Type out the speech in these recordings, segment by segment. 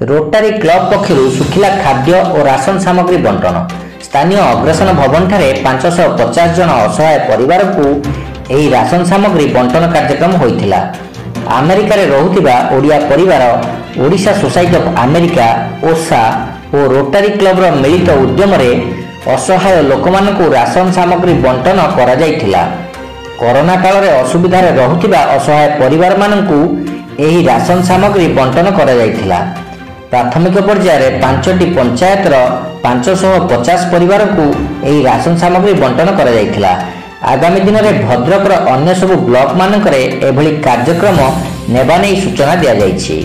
रोटारी club पक्षर सुखिला खाद्य और ration सामग्री बंटन स्थानीय अग्रसन भवन ठारे 550 जन असहाय परिवार को यही राशन सामग्री बंटन कार्यक्रम होइथिला। अमेरिका रे रहुथिबा ओडिया परिवार ओडिशा सोसाइटी ऑफ अमेरिका ओसा और रोटारी क्लब रो मिलित उद्यम रे असहाय लोकमानकु राशन सामग्री बंटन करा जायथिला। कोरोना काल रे असुविधा रे रहुथिबा असहाय परिवार मानकु एही राशन सामग्री बंटन करा जायथिला। प्राथमिक पर्यायर 5टी पंचायतर 550 परिवार को यही राशन सामग्री बंटन करा जायथिला। आगामी दिन में भद्रक अन्य सबु ब्लॉक मानकरे एभली कार्यक्रम नेबा नै सूचना दिया जायछि।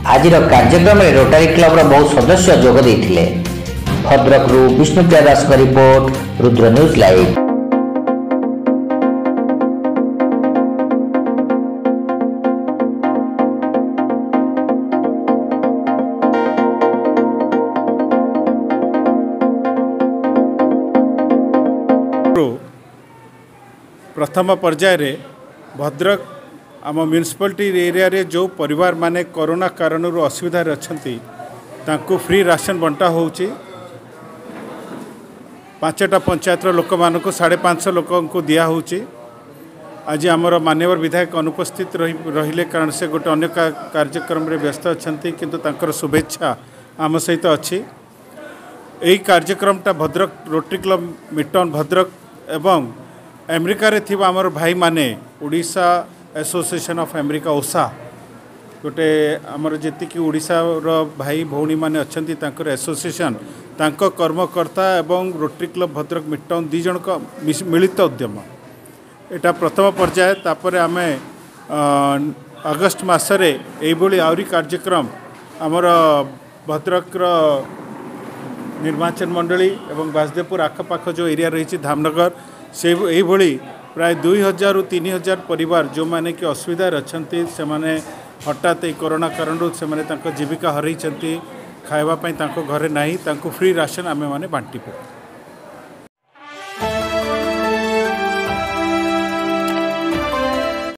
आजिर कार्यक्रम में रोटारी क्लब रो बहुत सदस्य जोग दैथिले। भद्रक रु विष्णुप्रिया दास का रिपोर्ट, रुद्र न्यूज लाइव। प्रथम पर्यायर भद्रक आम म्यूनिसिपालिटी एरिया रे जो परिवार माने कोरोना कारण असुविधा अच्छी तांको फ्री राशन बंटा होची। 5टा पंचायत लोक मानक 550 लोक को दिया होची। आज आमर मान्यवर विधायक अनुपस्थित रहिले कारण से गोटे अन्य कार्यक्रम रे व्यस्त अच्छी किंतु तांकर शुभेच्छा आम सहित अच्छी। यही कार्यक्रमटा Bhadrak rotary club midtown Bhadrak एवं अमेरिका रे थिबा आमर भाई माने ओडिशा एसोसिएशन ऑफ अमेरिका ओसा गोटे आमर जेति कि ओडिशा रो भाई भौणी माने अछंती तांकर एसोसिएशन तांको कर्मकर्ता एवं रोटरी क्लब भद्रक मिटन दी जन को मिलित उद्यम एटा प्रथम पर्याय। तापर आमे अगस्त मासरे एई बोली आउरी कार्यक्रम आमर भद्रक रो निर्वाचन मंडली एवं बासदेवपुर आखपाख जो एरिया रही धामनगर से यही प्राय 2000 ରୁ 3000 परिवार जो माने कि असुविधा अच्छा से माने हठात कोरोना कारण से माने तांको जीविका हरई खाइबा पई तांको घरे नाही तांको फ्री राशन आमे माने बांटी पड़ू।